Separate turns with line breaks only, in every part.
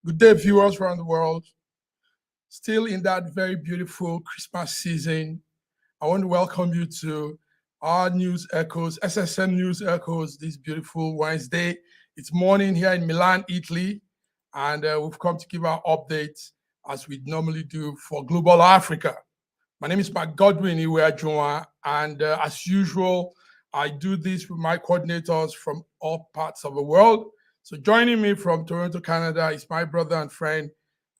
Good day, viewers around the world. Still in that very beautiful Christmas season, I want to welcome you to our News Echoes, SSN News Echoes, this beautiful Wednesday. It's morning here in Milan, Italy, and we've come to give our updates as we normally do for Global Africa. My name is Mark Godwin Iweajuwa, and as usual, I do this with my coordinators from all parts of the world. So joining me from Toronto, Canada is my brother and friend,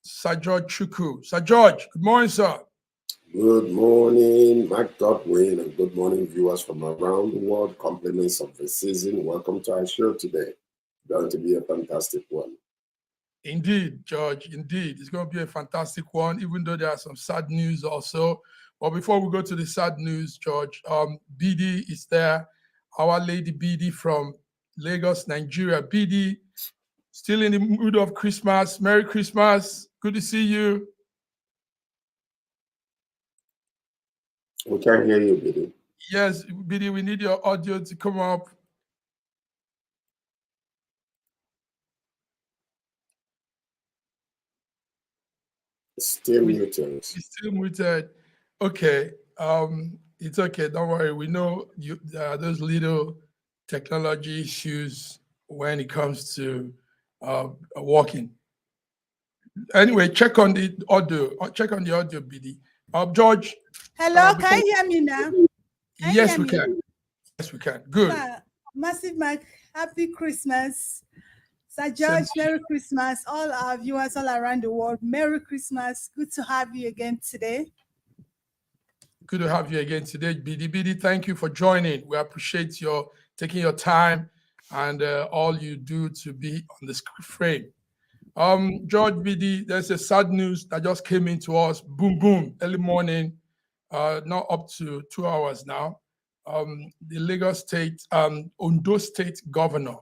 Sir George Chukwu. Sir George, good morning, sir.
Good morning, Mark Godwin, and good morning, viewers from around the world. Compliments of the season. Welcome to our show today. It's going to be a fantastic one.
Indeed, George, indeed. It's going to be a fantastic one, even though there are some sad news also. But before we go to the sad news, George, BD is there. Our lady BD from Lagos, Nigeria. BD, still in the mood of Christmas. Merry Christmas. Good to see you.
We can't hear you, BD.
Yes, BD, we need your audio to come up.
Still muted.
It's still muted. Okay. It's okay. Don't worry. We know those little technology issues when it comes to walking. Anyway, check on the audio. Check on the audio, BD. George.
Hello, can you hear me now?
Yes, we can. Yes, we can. Good.
Massive Mike, happy Christmas. Sir George, Merry Christmas. All our viewers all around the world, Merry Christmas. Good to have you again today.
Good to have you again today, BD. BD, thank you for joining. We appreciate your taking your time and all you do to be on the frame. George, BD, there's a sad news that just came into us. Boom, boom, early morning, not up to 2 hours now. The Lagos State, Ondo State governor.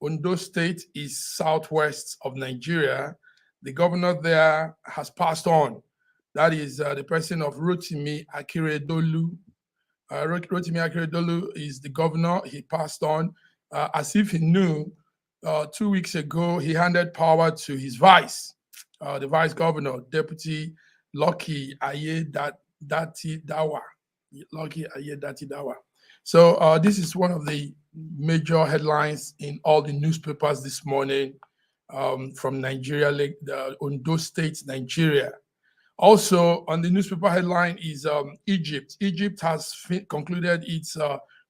Ondo State is southwest of Nigeria. The governor there has passed on. That is the person of Rotimi Akeredolu. Rotimi Akeredolu is the governor. He passed on as if he knew. 2 weeks ago, he handed power to his vice, the vice governor, Deputy Lucky Ayedati Dawa. Lucky Ayedati Dawa. So this is one of the major headlines in all the newspapers this morning from Nigeria, like Ondo State, Nigeria. Also, on the newspaper headline is Egypt. Egypt has concluded its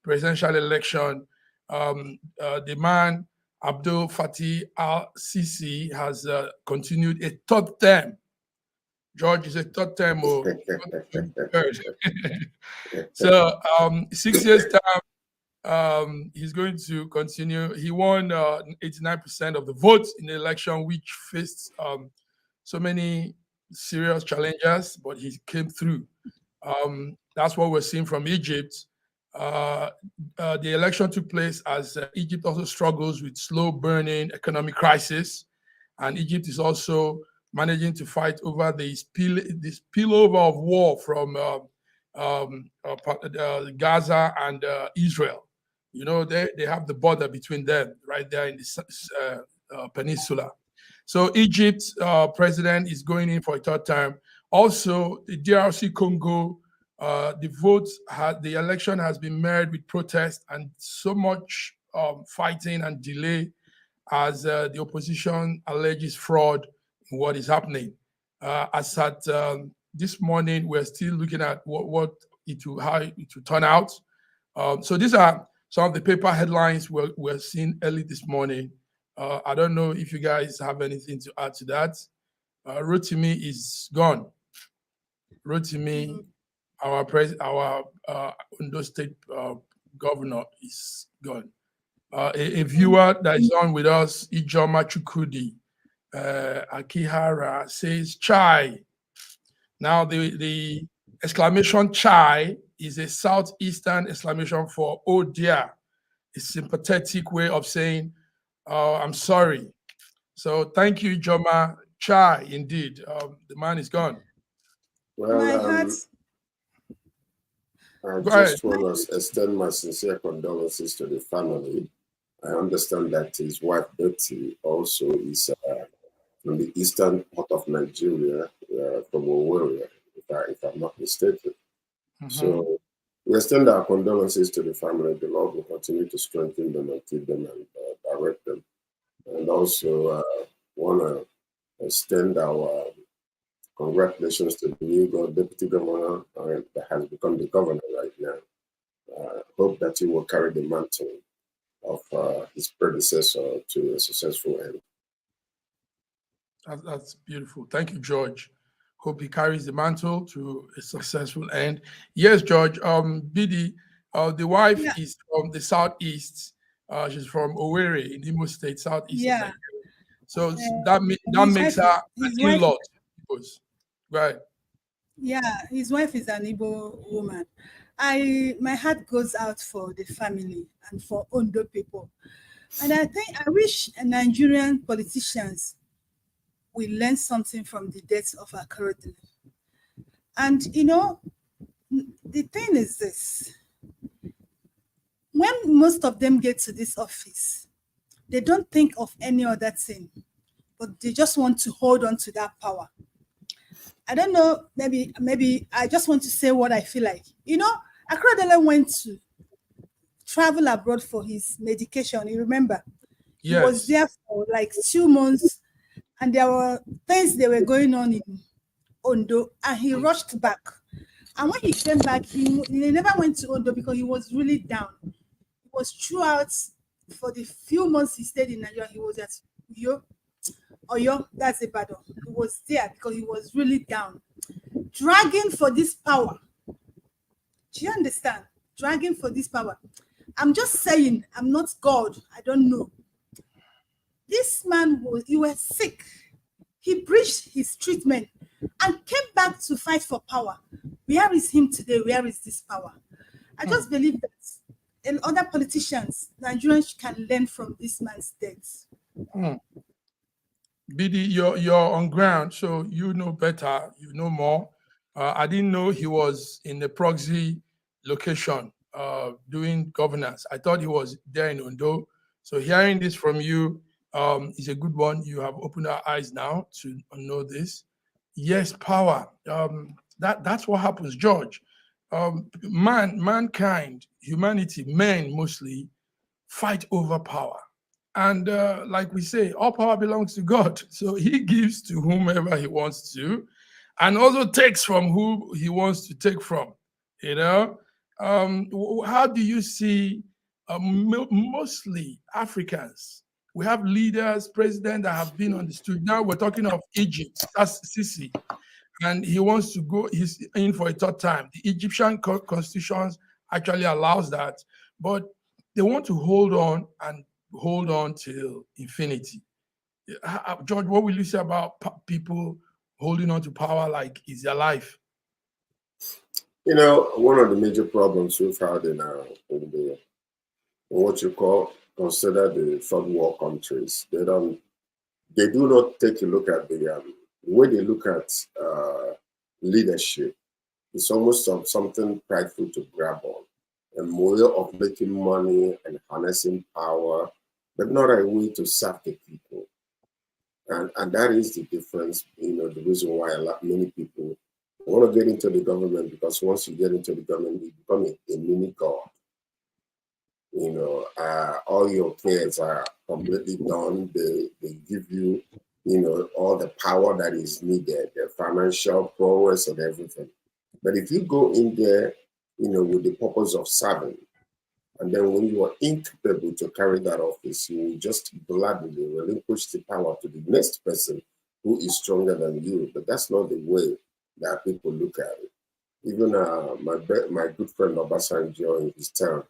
presidential election. The man, Abdel Fattah al-Sisi, has continued a third term. George is a third term. So 6 years term, he's going to continue. He won 89% of the votes in the election, which faced so many serious challenges, but he came through. That's what we're seeing from Egypt. The election took place as Egypt also struggles with slow burning economic crisis, and Egypt is also managing to fight over the spillover of war from Gaza and Israel. You know, they have the border between them right there in the peninsula. So Egypt's president is going in for a third term. Also, the DRC Congo, the election has been marred with protest and so much fighting and delay as the opposition alleges fraud in what is happening. As at this morning, we're still looking at how it will turn out. So these are some of the paper headlines we're seeing early this morning. I don't know if you guys have anything to add to that. Rotimi is gone. Rotimi, our Ondo State governor, is gone. A viewer that is on with us, Ijoma Chukwudi Akihara, says chai. Now the exclamation chai is a southeastern exclamation for oh dear. A sympathetic way of saying I'm sorry. So thank you, Ijoma. Chai, indeed. The man is gone.
Well, I just want to extend my sincere condolences to the family. I understand that his wife Betty also is from the eastern part of Nigeria, from Owerri, if I'm not mistaken. So we extend our condolences to the family. The Lord will continue to strengthen them and keep them and direct them. And also want to extend our congratulations to the new deputy governor that has become the governor right now. Hope that he will carry the mantle of his predecessor to a successful end.
That's beautiful. Thank you, George. Hope he carries the mantle to a successful end. Yes, George. Bidi, the wife is from the southeast. She's from Owerri in Imo State, southeast of Nigeria. So that makes her an in-law. Right.
Yeah, his wife is an Igbo woman. My heart goes out for the family and for Ondo people. And I wish Nigerian politicians will learn something from the deaths of our Akorodele. And the thing is this: when most of them get to this office, they don't think of any other thing, but they just want to hold on to that power. I don't know, maybe I just want to say what I feel like. Akorodele went to travel abroad for his medication. You remember? Yes. He was there for like 2 months, and there were things that were going on in Ondo, and he rushed back. And when he came back, he never went to Ondo because he was really down. He was throughout, for the few months he stayed in Nigeria, he was at Oyo, that's Ibadan. He was there because he was really down, dragging for this power. Do you understand? Dragging for this power. I'm just saying, I'm not God. I don't know. This man he was sick. He breached his treatment and came back to fight for power. Where is him today? Where is this power? I just believe that and other politicians, Nigerians, can learn from this man's death.
Bidi, you're on ground, so you know better, you know more. I didn't know he was in the proxy location doing governance. I thought he was there in Ondo. So hearing this from you is a good one. You have opened our eyes now to know this. Yes, power. That's what happens, George. Mankind, humanity, men mostly fight over power. And like we say, all power belongs to God. So he gives to whomever he wants to, and also takes from who he wants to take from. How do you see mostly Africans? We have leaders, presidents that have been on the street. Now we're talking of Egypt. That's Sisi. And he wants to go, he's in for a third time. The Egyptian constitution actually allows that. But they want to hold on till infinity. George, what will you say about people holding on to power like it's their life?
One of the major problems we've had in what you consider the third world countries, they do not take a look at the way they look at leadership. It's almost something prideful to grab on. A way of making money and harnessing power, but not a way to serve the people. And that is the difference, the reason why many people want to get into the government, because once you get into the government, you become a mini god. All your cares are completely done. They give you, all the power that is needed, the financial prowess and everything. But if you go in there, with the purpose of serving, and then when you are incapable to carry that office, you will just gladly relinquish the power to the next person who is stronger than you. But that's not the way that people look at it. Even my good friend Obasanjo in his town,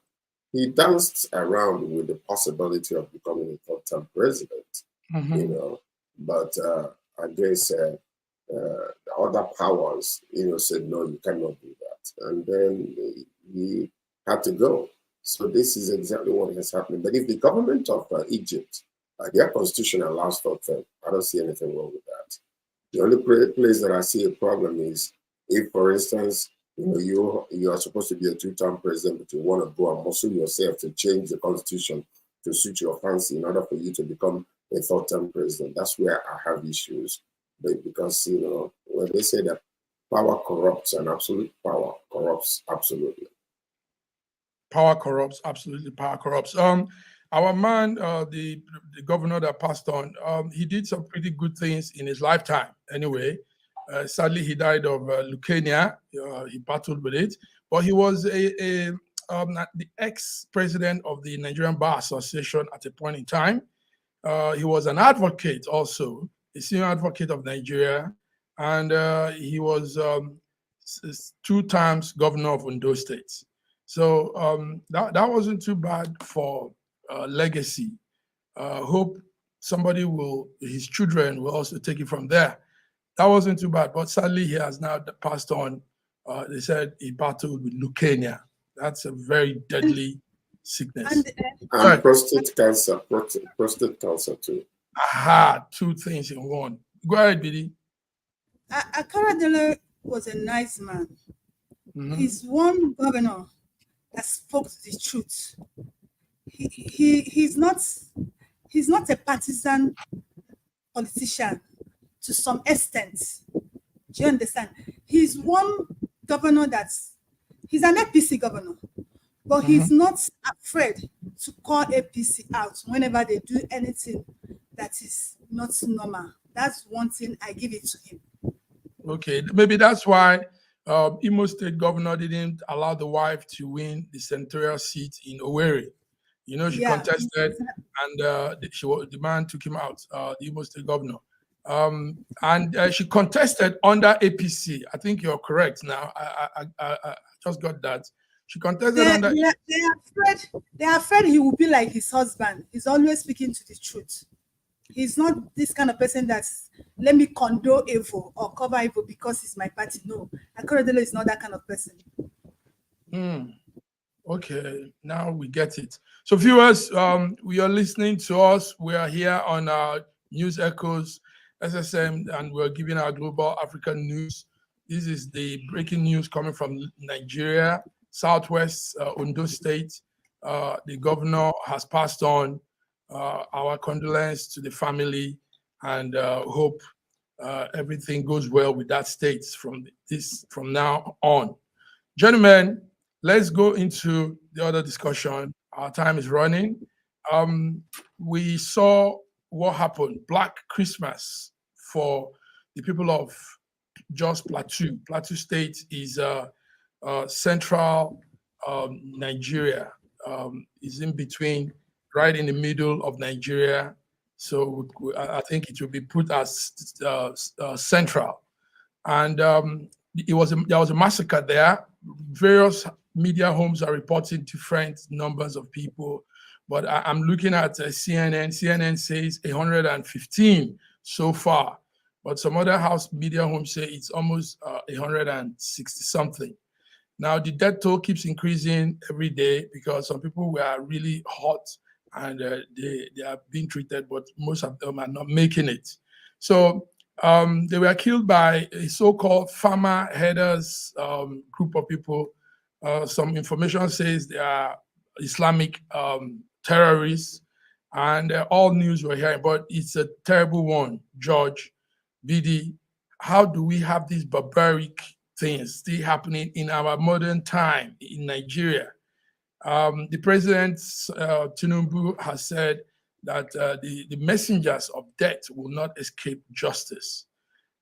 he danced around with the possibility of becoming a third-term president, But I guess the other powers, said, no, you cannot do that. And then he had to go. So this is exactly what has happened. But if the government of Egypt, their constitution allows third term, I don't see anything wrong with that. The only place that I see a problem is if, for instance, you are supposed to be a two-term president, but you want to go and muscle yourself to change the constitution to suit your fancy in order for you to become a third-term president. That's where I have issues. But because, when they say that power corrupts and absolute power corrupts absolutely.
Power corrupts, absolutely. Power corrupts. Our man, the governor that passed on, he did some pretty good things in his lifetime. Anyway, sadly, he died of leukemia. He battled with it, but he was the ex-president of the Nigerian Bar Association at a point in time. He was an advocate also, a senior advocate of Nigeria, and he was 2 times governor of Ondo State. So that wasn't too bad for legacy. Hope somebody his children will also take it from there. That wasn't too bad, but sadly he has now passed on. They said he battled with leukemia. That's a very deadly sickness.
And prostate cancer too.
Aha, 2 things in one. Go ahead, Bidi.
Akaradele was a nice man.
Mm-hmm.
He's one governor that spoke the truth. He's not a partisan politician to some extent. Do you understand? He's one governor he's an APC governor, but he's not afraid to call APC out whenever they do anything that is not normal. That's one thing I give it to him.
Okay, maybe that's why Imo State governor didn't allow the wife to win the senatorial seat in Owerri. She contested, and the man took him out, the Imo State governor. And she contested under APC. I think you're correct now. I just got that. She contested under...
They're afraid he will be like his husband. He's always speaking to the truth. He's not this kind of person that's, let me condone evil or cover evil because it's my party. No, Akaradele is not that kind of person.
Okay, now we get it. So viewers, we are listening to us. We are here on our News Echoes, SSM, and we're giving our global African news. This is the breaking news coming from Nigeria, Southwest Ondo State. The governor has passed on. Our condolence to the family, and hope everything goes well with that state from now on. Gentlemen, let's go into the other discussion. Our time is running. We saw what happened, Black Christmas for the people of Jos Plateau. Plateau State is central Nigeria. Is in between, right in the middle of Nigeria. So I think it will be put as central. And there was a massacre there. Various media homes are reporting different numbers of people, but I'm looking at CNN. CNN says 115 so far, but some other house media homes say it's almost 160 something. Now the death toll keeps increasing every day because some people were really hot and they are being treated, but most of them are not making it. So they were killed by a so-called farmer headers group of people. Some information says they are Islamic terrorists, and all news we're hearing, but it's a terrible one. George, BD, how do we have these barbaric things still happening in our modern time in Nigeria? The president, Tinubu, has said that the messengers of death will not escape justice.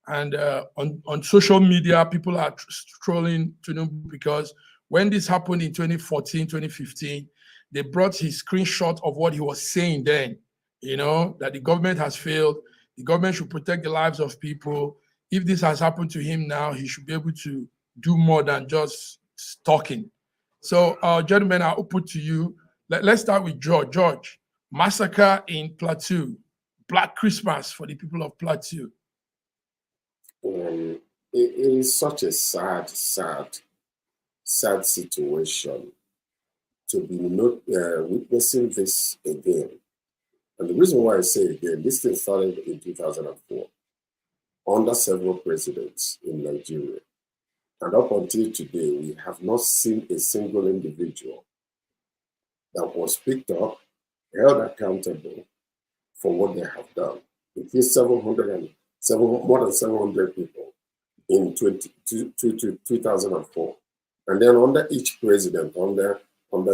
And on social media, people are trolling Tinubu because when this happened in 2014, 2015, they brought his screenshot of what he was saying then, that the government has failed. The government should protect the lives of people. If this has happened to him now, he should be able to do more than just talking. So, gentlemen, I'll put to you. Let's start with George. George, massacre in Plateau, Black Christmas for the people of Plateau.
It is such a sad situation to be witnessing this again. And the reason why I say again, this thing started in 2004 under several presidents in Nigeria. And up until today, we have not seen a single individual that was picked up, held accountable for what they have done. It is more than 700 people in 2004. And then under each president, under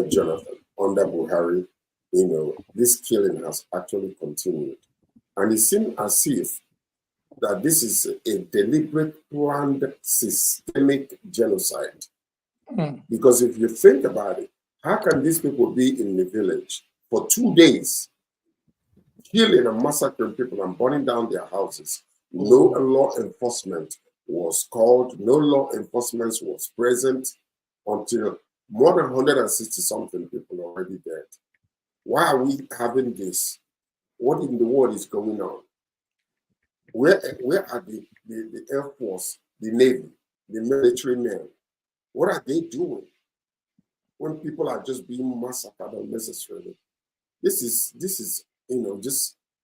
Jonathan, under Buhari, this killing has actually continued. And it seems as if that this is a deliberate, planned, systemic genocide. Because if you think about it, how can these people be in the village for 2 days, killing and massacring people and burning down their houses? No law enforcement was called, no law enforcement was present until more than 160-something people are already dead. Why are we having this? What in the world is going on? Where are the Air Force, the Navy, the military men? What are they doing when people are just being massacred unnecessarily? This is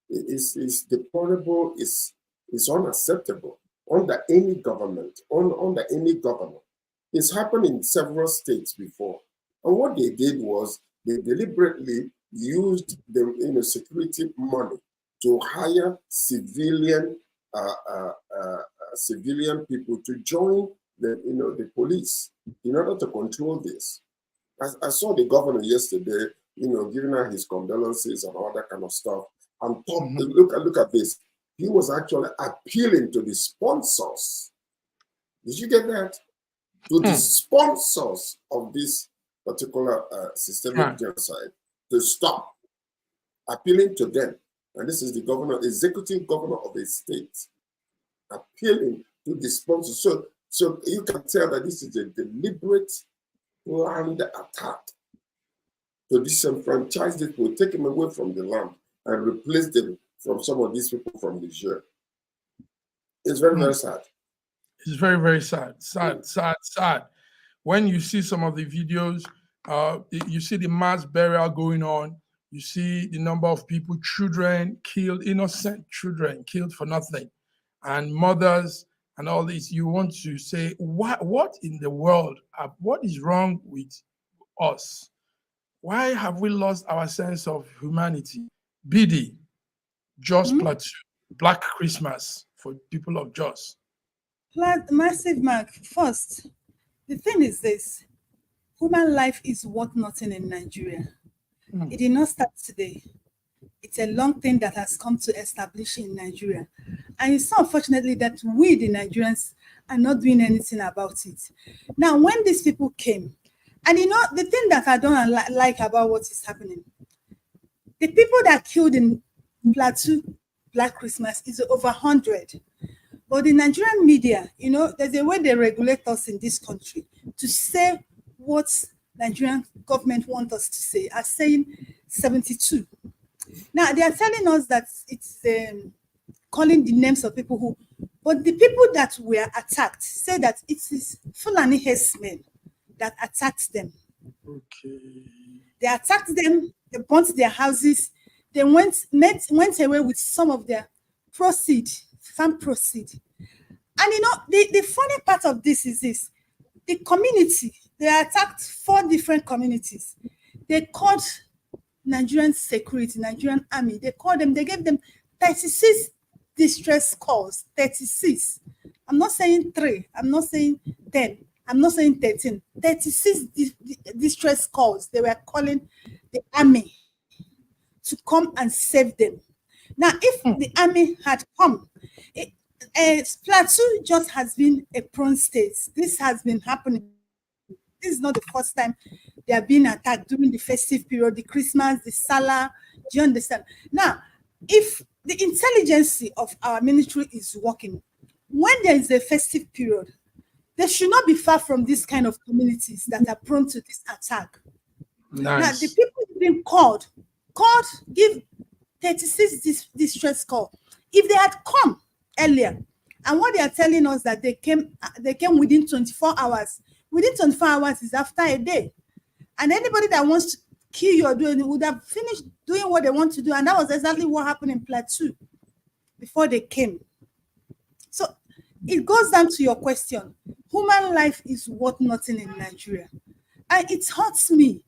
it's deplorable, it's unacceptable under any government, under any governor. It's happened in several states before. And what they did was they deliberately used the security money to hire civilian people to join the police in order to control this. I saw the governor yesterday, giving out his condolences and all that kind of stuff. And look at this. He was actually appealing to the sponsors. Did you get that? To the sponsors of this particular systemic genocide to stop, appealing to them. And this is the governor, executive governor of a state, appealing to the sponsors. So you can tell that this is a deliberate, planned attack to disenfranchise these people, take them away from the land and replace them from some of these people from Niger. It's very, very sad.
It's very, very sad. Sad. When you see some of the videos, you see the mass burial going on. You see the number of people, children killed, innocent children killed for nothing, and mothers and all this. You want to say, what in the world? What is wrong with us? Why have we lost our sense of humanity? BD, Jos Plateau, Black Christmas for people of Jos.
Massive Mark, first, the thing is this: human life is worth nothing in Nigeria. It did not start today. It's a long thing that has come to establish in Nigeria. And it's so unfortunately that we, the Nigerians, are not doing anything about it. Now, when these people came, and the thing that I don't like about what is happening, the people that killed in Plateau Black Christmas is over 100. But the Nigerian media, there's a way they regulate us in this country to say what Nigerian government wants us to say, are saying 72. Now, they are telling us that it's calling the names of people who, but the people that were attacked say that it is Fulani herdsmen that attacked them.
Okay.
They attacked them, they burnt their houses, they went away with some of their farm proceed. And the funny part of this is this: the community, they attacked 4 different communities. They called Nigerian security, Nigerian army, they gave them 36 distress calls, 36. I'm not saying 3, I'm not saying 10, I'm not saying 13, 36 distress calls. They were calling the army to come and save them. Now, if the army had come, Plateau just has been a prone state. This has been happening. This is not the first time they are being attacked during the festive period, the Christmas, the Salah. Do you understand? Now, if the intelligence of our military is working, when there is a festive period, they should not be far from this kind of communities that are prone to this attack.
Nice.
Now, the people being called, give 36 distress call. If they had come earlier, and what they are telling us that they came within 24 hours. Within 24 hours is after a day. And anybody that wants to kill you or do anything would have finished doing what they want to do. And that was exactly what happened in Plateau before they came. So it goes down to your question. Human life is worth nothing in Nigeria. And it hurts me.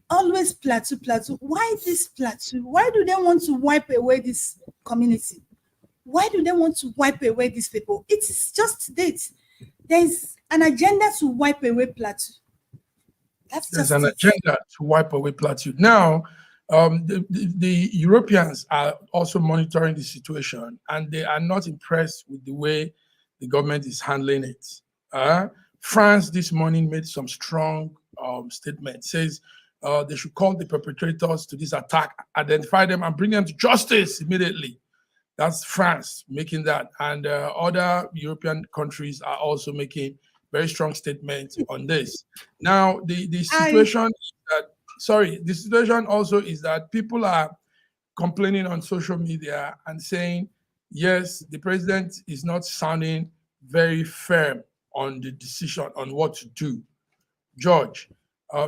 always Plateau, Plateau. Why this Plateau? Why do they want to wipe away this community? Why do they want to wipe away these people? It is just that there is an agenda to wipe away Plateau. That's
There's
just
an
it.
agenda to wipe away Plateau. Now, the Europeans are also monitoring the situation, and they are not impressed with the way the government is handling it. France this morning made some strong statements, says they should call the perpetrators to this attack, identify them, and bring them to justice immediately. That's France making that, and other European countries are also making very strong statements on this. Now, the situation is that, the situation also is that people are complaining on social media and saying, yes, the president is not sounding very firm on the decision on what to do. George,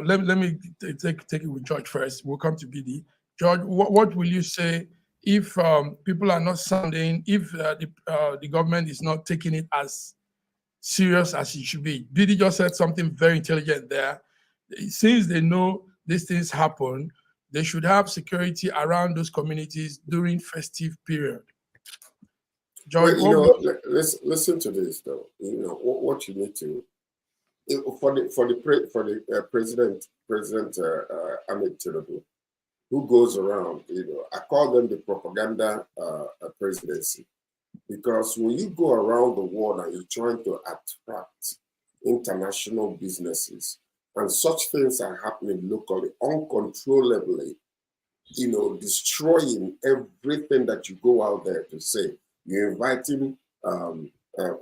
let me take it with George first. We'll come to BD. George, what will you say if people are not sounding, if the government is not taking it as serious as it should be? BD just said something very intelligent there. Since they know these things happen, they should have security around those communities during festive period. George,
well, listen to this though. What you need to for the president Ahmed Tinubu, who goes around. I call them the propaganda presidency, because when you go around the world and you're trying to attract international businesses, and such things are happening locally, uncontrollably, destroying everything that you go out there to say. You're inviting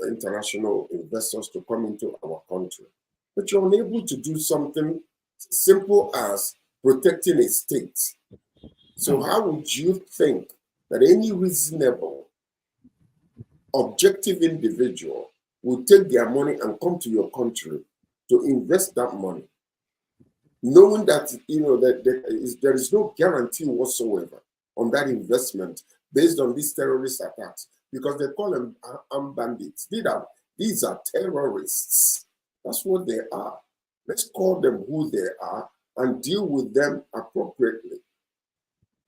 international investors to come into our country, but you're unable to do something simple as protecting a state. So how would you think that any reasonable, objective individual will take their money and come to your country to invest that money, knowing that that there is no guarantee whatsoever on that investment based on these terrorist attacks, because they call them armed bandits. These are terrorists. That's what they are. Let's call them who they are and deal with them appropriately,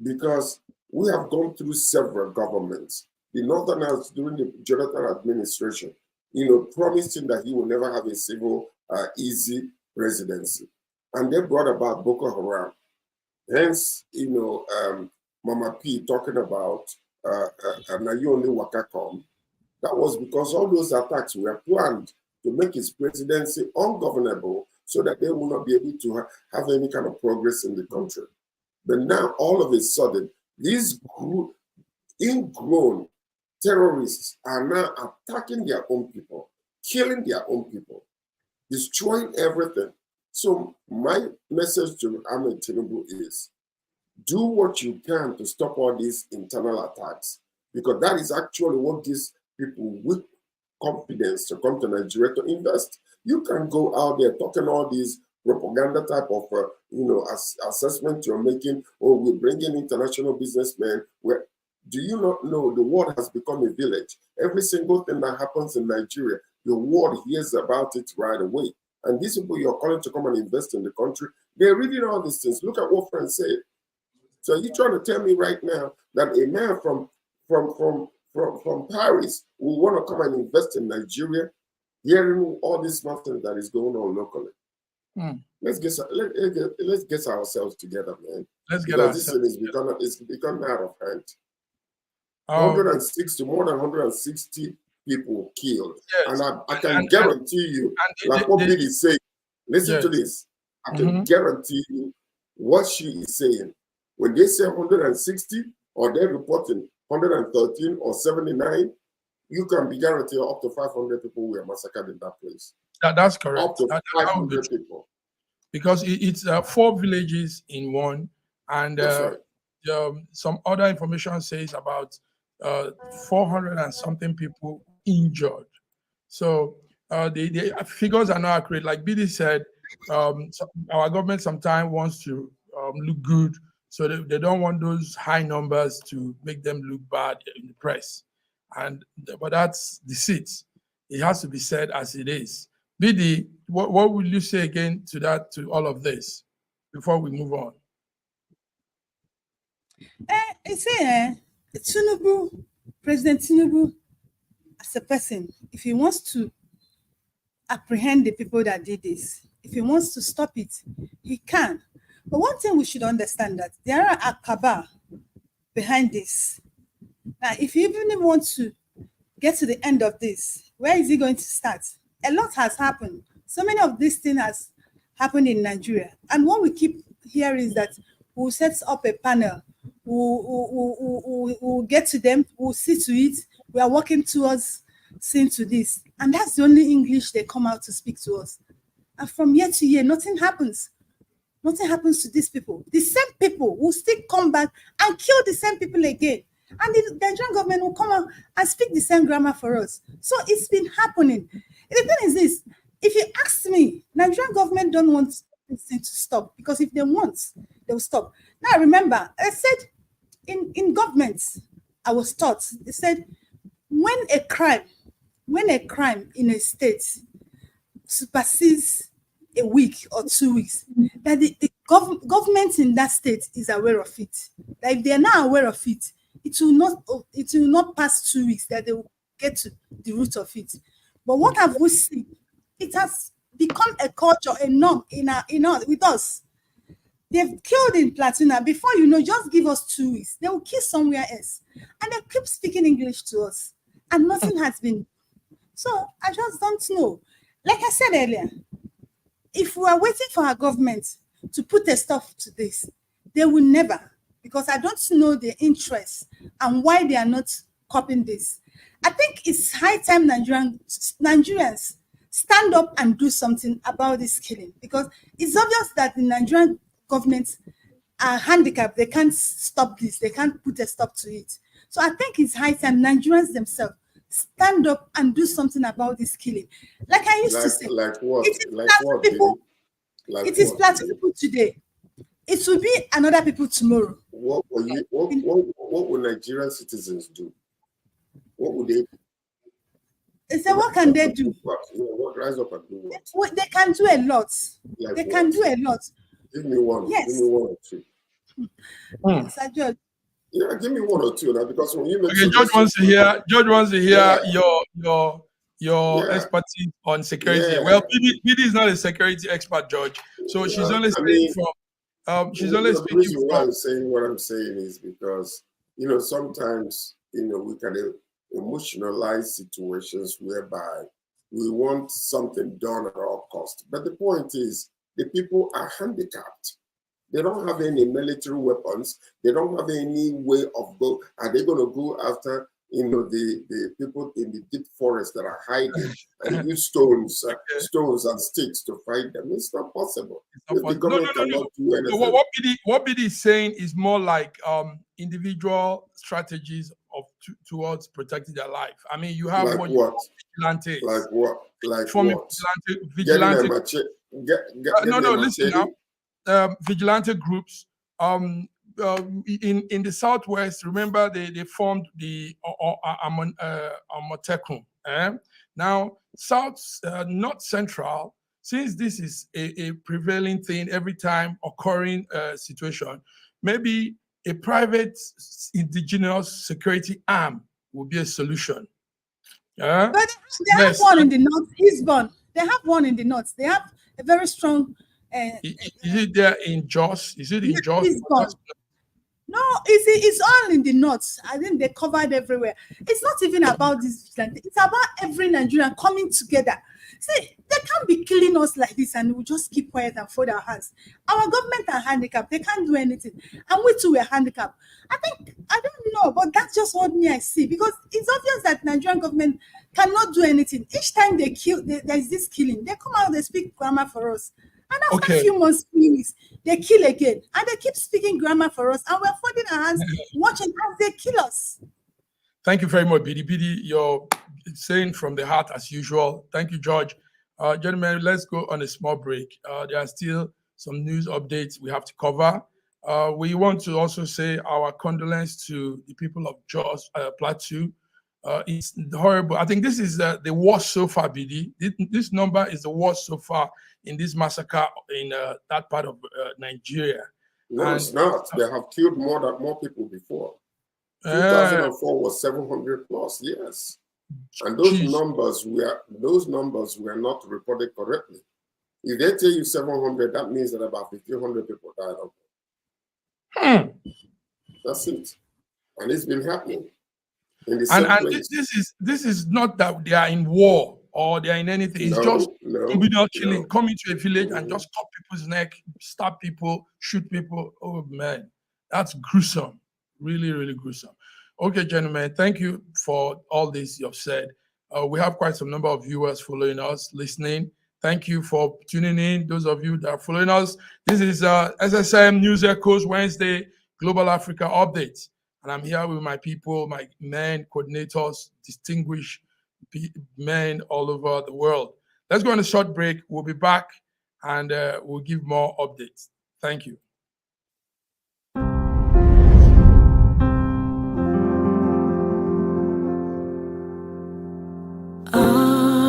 because we have gone through several governments. The Northerners during the Jonathan administration, promising that he will never have a civil, easy presidency. And they brought about Boko Haram. Hence, Mama P talking about Nayoni Wakakom. That was because all those attacks were planned to make his presidency ungovernable, so that they will not be able to have any kind of progress in the country. But now, all of a sudden, these ingrown terrorists are now attacking their own people, killing their own people, destroying everything. So my message to Ahmed Tinubu is, do what you can to stop all these internal attacks, because that is actually what gives people with confidence to come to Nigeria to invest. You can go out there talking all these propaganda type of assessment you're making, or we're bringing international businessmen. Where do you not know the world has become a village? Every single thing that happens in Nigeria, the world hears about it right away. And these people you're calling to come and invest in the country, they're reading all these things. Look at what France said. So you're trying to tell me right now that a man from Paris will want to come and invest in Nigeria, hearing all this nonsense that is going on locally? Let's get ourselves together, man. This thing is become out of hand. 160, more than 160 people killed. Yes. And I can guarantee you, like what Bill is saying, listen to this. I can guarantee you what she is saying. When they say 160, or they're reporting 113 or 79, you can be guaranteed up to 500 people were massacred in that place.
That's correct.
Up to 500 people.
Because it's 4 villages in one, and some other information says about 400 and something people injured. So the figures are not accurate. Like BD said, our government sometimes wants to look good, so they don't want those high numbers to make them look bad in the press. But that's deceit. It has to be said as it is. BD, what will you say again to all of this? before we move on?
Tinubu, President Tinubu, as a person, if he wants to apprehend the people that did this, if he wants to stop it, he can. But one thing we should understand, that there are Ekpa behind this. Now, if you even want to get to the end of this, where is he going to start? A lot has happened. So many of these things has happened in Nigeria. And what we keep hearing is that we'll set up a panel, we'll get to them, we'll see to it. We are working towards seeing to this. And that's the only English they come out to speak to us. And from year to year, nothing happens. Nothing happens to these people. The same people will still come back and kill the same people again. And the Nigerian government will come out and speak the same grammar for us. So it's been happening. The thing is this, if you ask me, Nigerian government don't want this thing to stop, because if they want, they will stop. Now remember, I said in government, I was taught, they said when a crime in a state supersedes a week or 2 weeks, that the government in that state is aware of it. That if they are not aware of it, it will not pass 2 weeks that they will get to the root of it. But what have we seen? It has become a culture, a norm with us. They've killed in Plateau. Before you know, just give us 2 weeks. They will kill somewhere else. And they keep speaking English to us. And nothing has been. So I just don't know. Like I said earlier, if we are waiting for our government to put a stop to this, they will never. Because I don't know their interests and why they are not copying this. I think it's high time Nigerians stand up and do something about this killing, because it's obvious that the Nigerian government are handicapped. They can't stop this. They can't put a stop to it. So I think it's high time Nigerians themselves stand up and do something about this killing. Like I used to say,
like what?
It is
Like
Plateau
what?
people.
Like
It is
what?
Plateau people today. It will be another people tomorrow.
What will Nigerian citizens do? What would they?
So what can they do?
What rise up and do what?
They can do a lot.
Like
They
what?
can do a lot.
Give me one.
Yes.
Give me one or two.
Sir George.
Yeah, give me one or two now, because when you
Okay, George wants to hear. George wants to hear your
Yeah.
expertise on security.
Yeah.
Well, PD is not a security expert, George. So she's only speaking from. She's only
the
speaking
reason why
from.
I'm saying what I'm saying is because sometimes we can emotionalize situations whereby we want something done at all cost. But the point is, the people are handicapped. They don't have any military weapons. They don't have any way of go. Are they going to go after the people in the deep forest that are hiding and use stones and sticks to fight them? It's not possible. The government cannot do anything.
No, what BD is saying is more like individual strategies towards protecting their life. I mean, you have
like what?
Vigilantes.
Like what? Like
forming
what?
vigilante.
Listen
now. Vigilante groups in the southwest. Remember, they formed the Amotekun. Now north central, since this is a prevailing thing every time occurring situation, maybe a private indigenous security arm will be a solution.
But they have one in the north, Eastbourne. They have one in the north. They have a very strong.
Is it there in Jos? Is it in Jos?
No, it's all in the north. I think they covered everywhere. It's not even about this. It's about every Nigerian coming together. See, they can't be killing us like this and we just keep quiet and fold our hands. Our government are handicapped. They can't do anything. And we too were handicapped. I don't know, but that's just what I see. Because it's obvious that Nigerian government cannot do anything. Each time they kill, there's this killing. They come out, they speak grammar for us. And after a few months, please, they kill again. And they keep speaking grammar for us. And we're folding our hands, watching as they kill us.
Thank you very much, BD. You're saying from the heart as usual. Thank you, George. Gentlemen, let's go on a small break. There are still some news updates we have to cover. We want to also say our condolence to the people of Jos, Plateau, It's horrible. I think this is the worst so far, BD. This number is the worst so far in this massacre in that part of Nigeria.
No, it's not. They have killed more people before. 2004 was 700 plus, yes. And those numbers were not reported correctly. If they tell you 700, that means that about 1,500 people died of it. That's it. And it's been happening in the same place.
This is not that they are in war or they are in anything. It's just communal killing, come into a village and just cut people's neck, stab people, shoot people. Oh man, that's gruesome. Really, really gruesome. Okay, gentlemen, thank you for all this you've said. We have quite some number of viewers following us, listening. Thank you for tuning in. Those of you that are following us, this is SSM News Echoes Wednesday Global Africa Update. And I'm here with my people, my men, coordinators, distinguished men all over the world. Let's go on a short break. We'll be back and we'll give more updates. Thank you.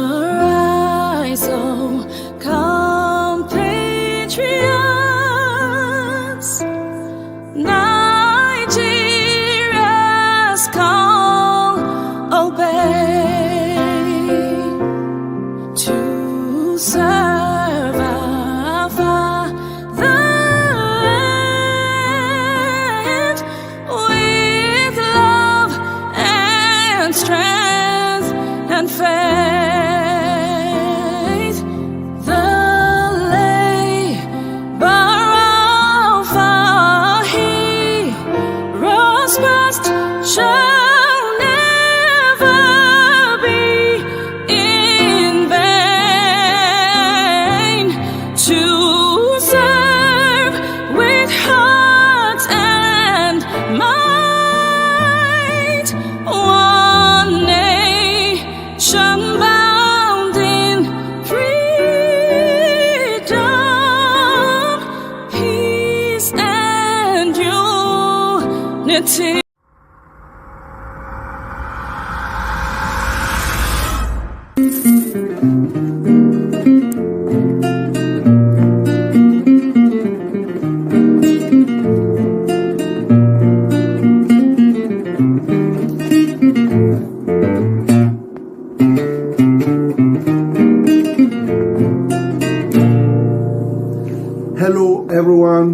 Arise, oh, compatriots, Nigeria's call, obey, to serve our fatherland with love and strength and faith. Shall never be in vain, to serve with heart and might, one nation bound in freedom, peace and unity.
Hello everyone,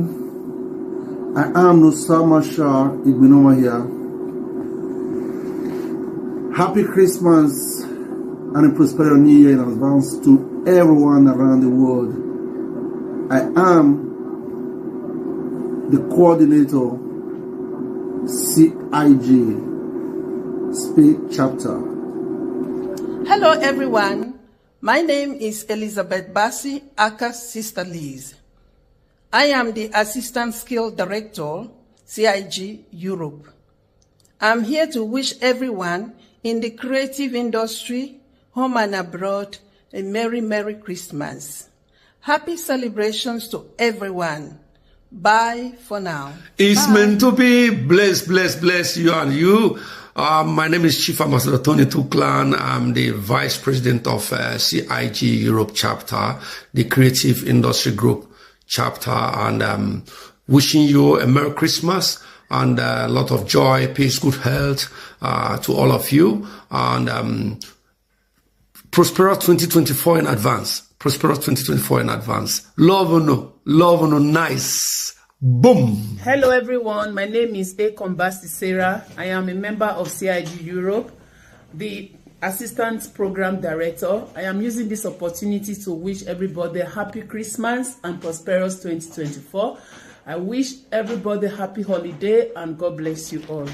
I am Nusama Shah Ibinoma here. Happy Christmas and a prosperous New Year in advance to everyone around the world. I am the coordinator, CIG, Spain Chapter.
Hello everyone, my name is Elizabeth Bassi, Aka's sister Liz. I am the Assistant Skill Director, CIG Europe. I'm here to wish everyone in the creative industry, home and abroad, a Merry, Merry Christmas. Happy celebrations to everyone. Bye for now.
It's meant to be. Bless you and you. My name is Chief Ambassador Tony Tuklan. I'm the Vice President of CIG Europe Chapter, the Creative Industry Group Chapter, and wishing you a Merry Christmas and a lot of joy, peace, good health to all of you, and prosperous 2024 in advance. Prosperous 2024 in advance. Love no, nice. Boom.
Hello everyone, my name is Ekpa Sarah. I am a member of CIG Europe, the Assistant Program Director. I am using this opportunity to wish everybody a happy Christmas and prosperous 2024. I wish everybody happy holiday and God bless you all.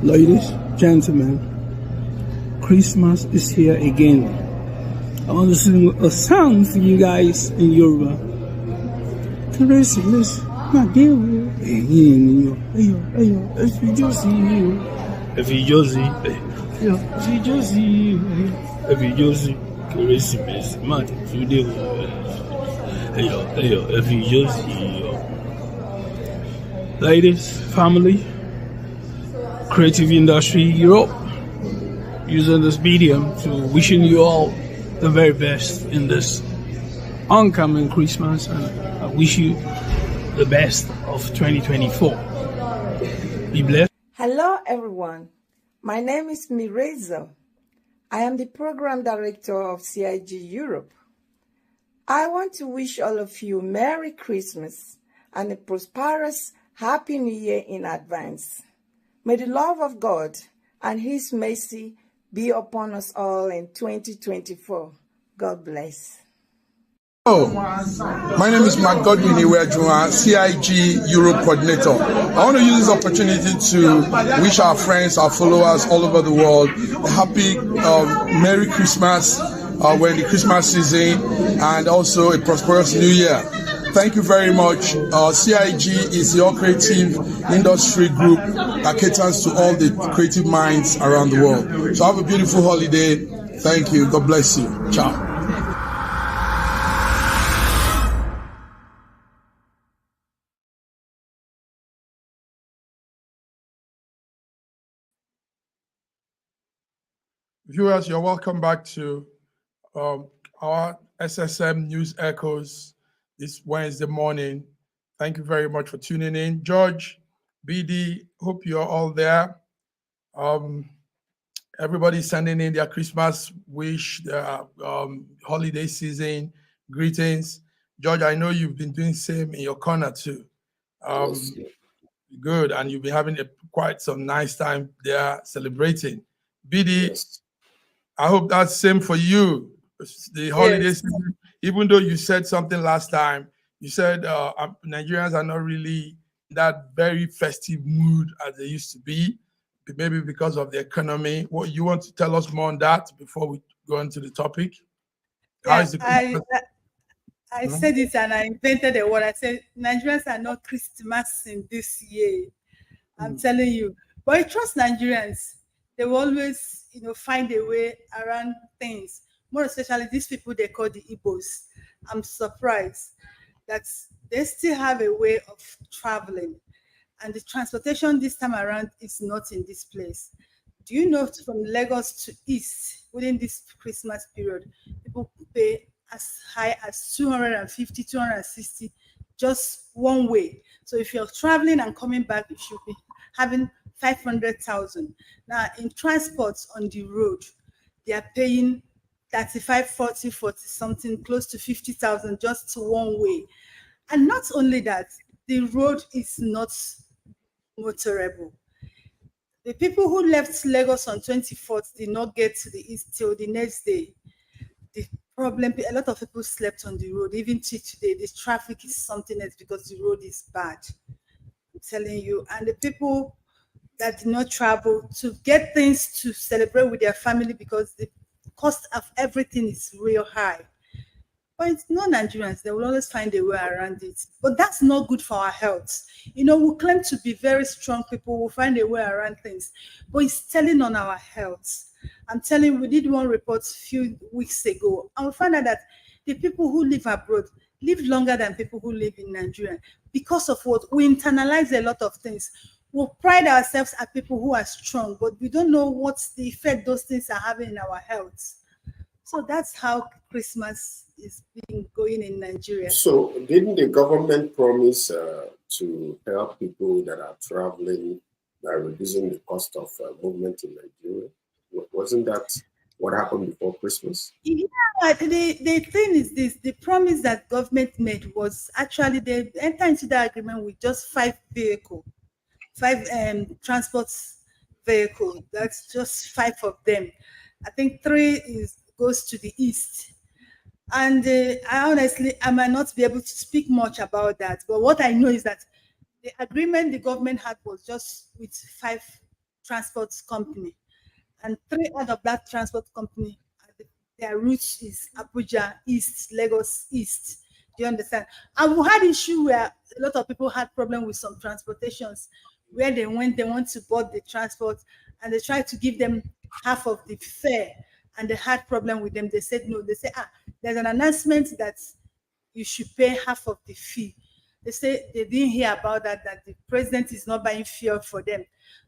Ladies, gentlemen, Christmas is here again. I want to sing a song for you guys in Yoruba. Kérésìmesì máa dé o, ẹ̀yin ènìyàn, ẹ fi ijó sí i o, ẹ fi ijó sí i, ẹ fi ijó sí i, Kérésìmesì máa tún dé o, ẹ fi ijó sí i o. Ladies, family, creative industry Europe, using this medium to wishing you all the very best in this oncoming Christmas, and I wish you the best of 2024. Be blessed.
Hello, everyone. My name is Mireza. I am the Program Director of CIG Europe. I want to wish all of you Merry Christmas and a prosperous Happy New Year in advance. May the love of God and His mercy be upon us all in 2024. God bless.
Hello, my name is Mark Godwin Iwejuwa, CIG Europe Coordinator. I want to use this opportunity to wish our friends, our followers all over the world a happy Merry Christmas. We're in the Christmas season, and also a prosperous New Year. Thank you very much. CIG is your creative industry group that caters to all the creative minds around the world. So have a beautiful holiday. Thank you. God bless you. Ciao. Viewers, you're welcome back to our SSM News Echoes this Wednesday morning. Thank you very much for tuning in. George, BD, hope you're all there. Everybody's sending in their Christmas wish, their holiday season greetings. George, I know you've been doing the same in your corner too.
Yes.
Good, and you've been having quite some nice time there celebrating. BD,
Yes.
I hope that's same for you. The holiday season, even though you said something last time, you said Nigerians are not really in that very festive mood as they used to be, maybe because of the economy. What you want to tell us more on that before we go into the topic? How is the
I said it and I invented a word. I said Nigerians are not Christmasing this year. I'm telling you. But I trust Nigerians. They will always, find a way around things. More especially these people they call the Igbos. I'm surprised that they still have a way of traveling. And the transportation this time around is not in this place. Do you know from Lagos to East, within this Christmas period, people pay as high as 250, 260 just one way. So if you're traveling and coming back, you should be having 500,000. Now in transports on the road, they are paying 35, 40 something, close to 50,000 just one way. And not only that, the road is not motorable. The people who left Lagos on 24th did not get to the east till the next day. The problem, a lot of people slept on the road. Even till today, the traffic is something else because the road is bad. I'm telling you. And the people that did not travel to get things to celebrate with their family because the cost of everything is real high. But it's not Nigerians, they will always find a way around it. But that's not good for our health. We claim to be very strong people, we'll find a way around things. But it's telling on our health. I'm telling you, we did one report a few weeks ago, and we found out that the people who live abroad live longer than people who live in Nigeria. Because of what? We internalize a lot of things. We pride ourselves as people who are strong, but we don't know what's the effect those things are having in our health. So that's how Christmas is being going in Nigeria.
So didn't the government promise to help people that are traveling by reducing the cost of movement in Nigeria? Wasn't that what happened before Christmas?
Yeah, the thing is this, the promise that government made was actually they entered into the agreement with just 5 transport vehicles. That's just 5 of them. I think 3 goes to the east. And I might not be able to speak much about that. But what I know is that the agreement the government had was just with 5 transport companies. And 3 out of that transport company, their route is Abuja East, Lagos East. Do you understand? And we had issue where a lot of people had problem with some transportations where they want to board the transport and they tried to give them half of the fare and they had problem with them. They said no. They say, there's an announcement that you should pay half of the fee. They say they didn't hear about that the president is not buying fuel for them.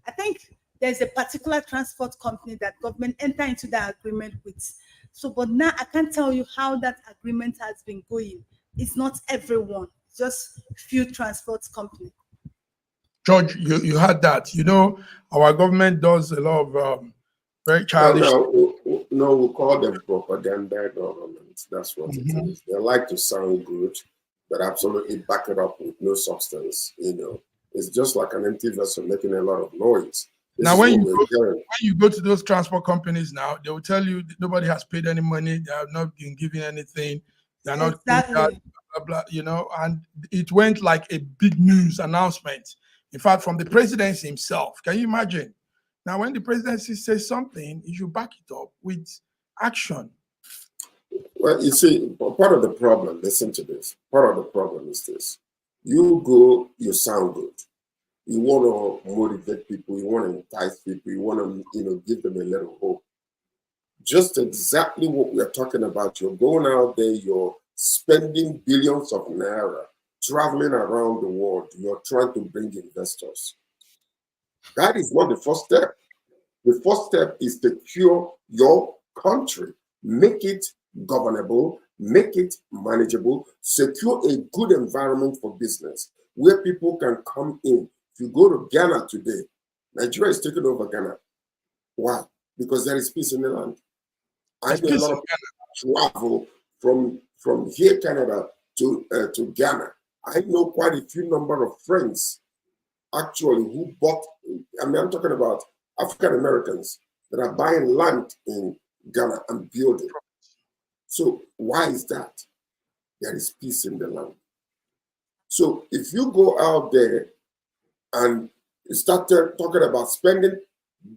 I think there's a particular transport company that government enter into that agreement with. So, but now I can't tell you how that agreement has been going. It's not everyone, just few transport companies.
George, you had that. You know, our government does a lot of very childish.
No, we call them propaganda governments. That's what it is. They like to sound good, but absolutely back it up with no substance. You know, it's just like an empty vessel making a lot of noise.
Now, when you go to those transport companies now, they will tell you nobody has paid any money. They have not been giving anything. They're not
exactly.
Blah, blah, blah, you know, and it went like a big news announcement. In fact, from the presidency himself. Can you imagine? Now, when the presidency says something, you should back it up with action.
Well, you see, part of the problem, listen to this. Part of the problem is this. You go, you sound good. You want to motivate people. You want to entice people. You want to, you know, give them a little hope. Just exactly what we're talking about. You're going out there, you're spending billions of naira, traveling around the world. You're trying to bring investors. That is not the first step. The first step is to cure your country, make it governable, make it manageable, secure a good environment for business where people can come in. If you go to Ghana today, Nigeria is taking over Ghana. Why? Because there is peace in the land. I know a lot of people travel from here, Canada, to Ghana. I know quite a few number of friends actually who bought, I mean, I'm talking about African Americans that are buying land in Ghana and building. So why is that? There is peace in the land. So if you go out there and start talking about spending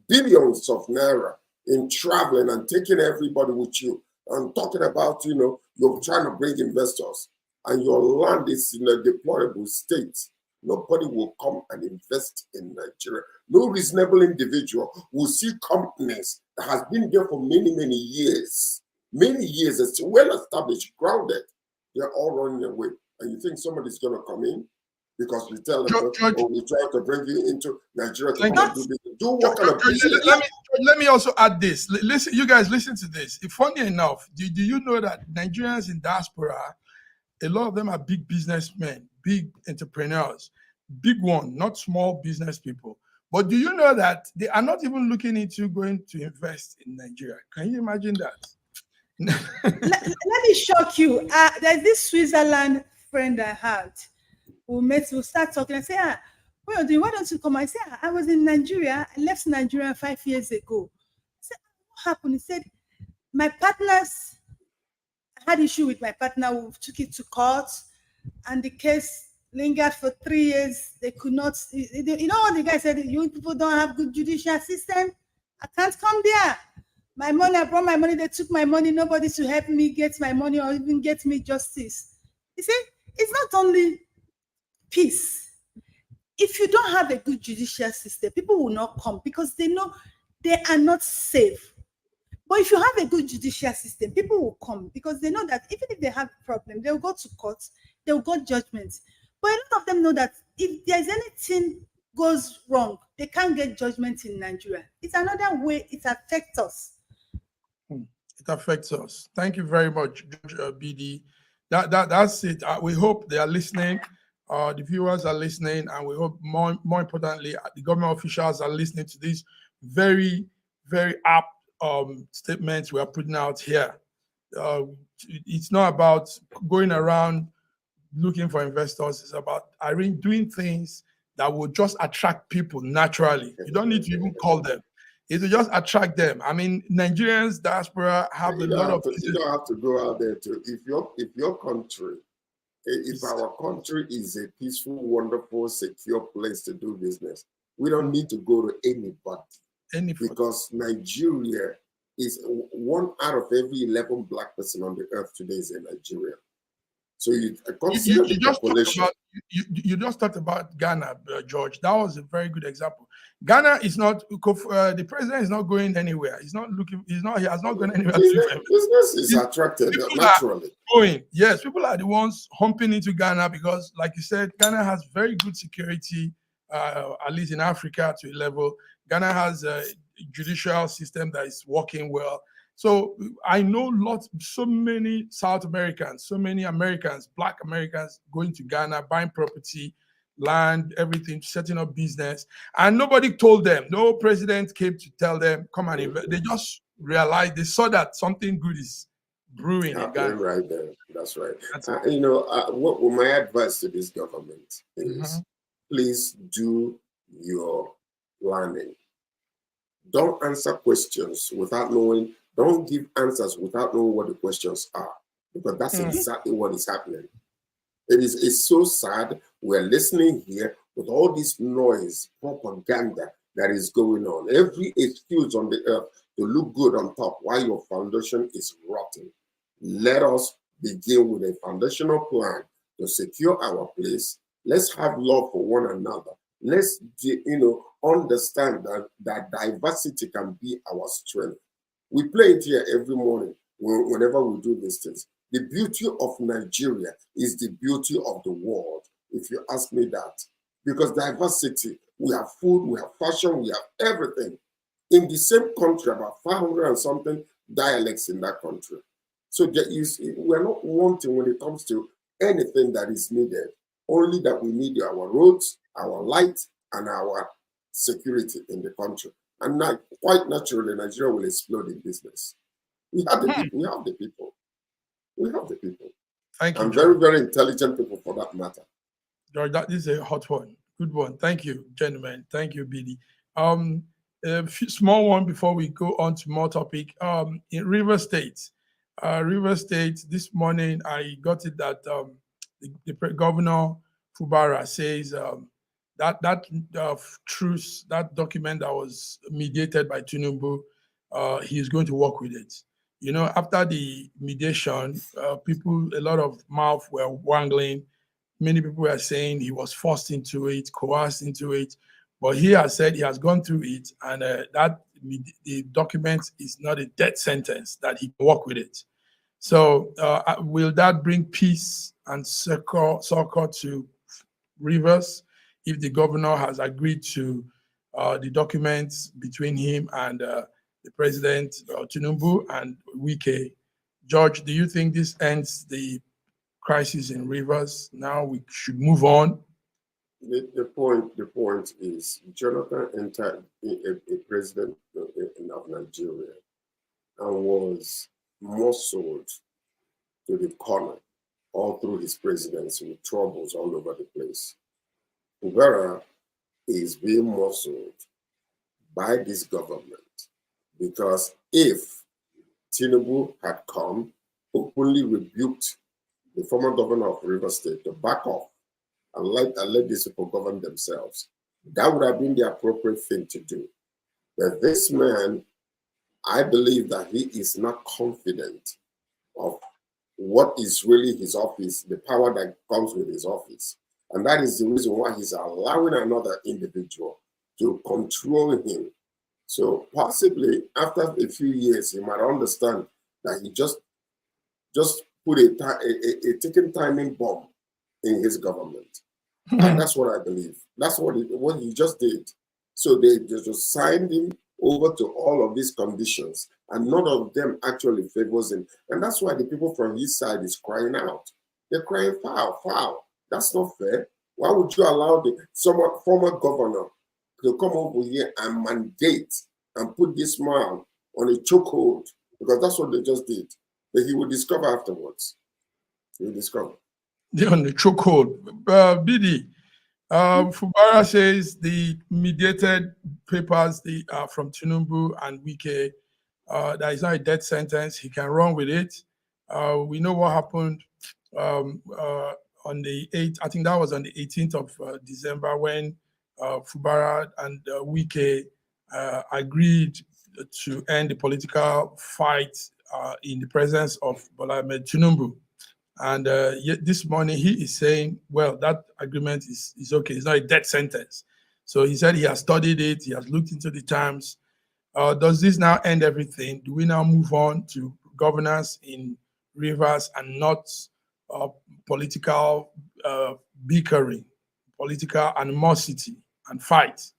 billions of naira in traveling and taking everybody with you and talking about, you know, you're trying to bring investors and your land is in a deplorable state, nobody will come and invest in Nigeria. No reasonable individual will see companies that has been there for many, many years, it's well established, grounded. They're all running away. And you think somebody's going to come in because we tell them, oh, we try to bring you into Nigeria to come and do business. Do what kind of business?
Let me also add this. Listen, you guys, listen to this. Funny enough, do you know that Nigerians in diaspora, a lot of them are big businessmen, big entrepreneurs, big one, not small business people. But do you know that they are not even looking into going to invest in Nigeria? Can you imagine that?
let me shock you. There's this Switzerland friend I had who start talking. I say, what are you doing? Why don't you come? I say, I was in Nigeria. I left Nigeria 5 years ago. I said, what happened? He said, my partners, I had issue with my partner who took it to court, and the case lingered for 3 years. They could not, you know what the guy said? You people don't have good judicial system. I can't come there. My money, I brought my money, they took my money, nobody to help me get my money or even get me justice. You see, it's not only peace. If you don't have a good judicial system, people will not come because they know they are not safe. But if you have a good judicial system, people will come because they know that even if they have a problem, they'll go to court, they'll go judgment. But a lot of them know that if there's anything goes wrong, they can't get judgment in Nigeria. It's another way it affects us.
It affects us. Thank you very much, Judge BD. That's it. We hope they are listening. The viewers are listening, and we hope more importantly, the government officials are listening to these very, very apt statements we are putting out here. It's not about going around looking for investors. It's about doing things that will just attract people naturally. You don't need to even call them. It will just attract them. I mean, Nigerians, diaspora have a lot of.
You don't have to go out there to. If your country, if our country is a peaceful, wonderful, secure place to do business, we don't need to go to anybody. Because Nigeria is 1 out of every 11 black person on the earth today is in Nigeria. So you
just talked about Ghana, George. That was a very good example. Ghana is not. The president is not going anywhere. He's not looking. He has not gone anywhere.
Business is attracted naturally.
Yes, people are the ones humping into Ghana because, like you said, Ghana has very good security. at least in Africa to a level. Ghana has a judicial system that is working well. So I know so many South Americans, so many Americans, Black Americans going to Ghana, buying property, land, everything, setting up business. And nobody told them, no president came to tell them, come and invest. They just realized, they saw that something good is brewing in Ghana.
Right there. That's right. What my advice to this government is, please do your planning. Don't answer questions without knowing. Don't give answers without knowing what the questions are, because that's exactly what is happening. It's so sad. We're listening here with all this noise, propaganda that is going on. Every excuse on the earth to look good on top while your foundation is rotten. Let us begin with a foundational plan to secure our place. Let's have love for one another. Let's, understand that diversity can be our strength. We play it here every morning whenever we do these things. The beauty of Nigeria is the beauty of the world, if you ask me that. Because diversity, we have food, we have fashion, we have everything. In the same country, about 500 and something dialects in that country. So we're not wanting when it comes to anything that is needed, only that we need our roads, our light, and our security in the country. And now, quite naturally, Nigeria will explode in business. We have the people. We have the people. We have the people.
Thank you.
And very, very intelligent people for that matter.
George, that is a hot one. Good one. Thank you, gentlemen. Thank you, BD. A small one before we go on to more topic. In River State, this morning, I got it that the governor, Fubara, says that truce, that document that was mediated by Tinubu, he is going to work with it. After the mediation, a lot of mouth were wangling. Many people were saying he was forced into it, coerced into it. But he has said he has gone through it, and that the document is not a death sentence, that he can work with it. So will that bring peace and succor to Rivers if the governor has agreed to the documents between him and the president, Tinubu, and Wike? George, do you think this ends the crisis in Rivers? Now we should move on.
The point is, Jonathan entered a president of Nigeria and was muscled to the corner all through his presidency with troubles all over the place. Fubara is being muscled by this government because if Tinubu had come, openly rebuked the former governor of Rivers State to back off and let these people govern themselves, that would have been the appropriate thing to do. But this man, I believe that he is not confident of what is really his office, the power that comes with his office. And that is the reason why he's allowing another individual to control him. So possibly after a few years, he might understand that he just put a ticking timing bomb in his government. And that's what I believe. That's what he just did. So they just signed him over to all of these conditions, and none of them actually favors him. And that's why the people from his side is crying out. They're crying foul, foul. That's not fair. Why would you allow the former governor to come over here and mandate and put this man on a chokehold? Because that's what they just did. That he will discover afterwards. He will discover.
They're on the chokehold. BD, Fubara says the mediated papers from Tinubu and Wike, that is not a death sentence. He can run with it. We know what happened on the 8th. I think that was on the 18th of December when Fubara and Wike agreed to end the political fight in the presence of Bola Ahmed Tinubu. And yet this morning he is saying, well, that agreement is okay. It's not a death sentence. So he said he has studied it. He has looked into the terms. Does this now end everything? Do we now move on to governance in Rivers and not political bickering, political animosity and fight?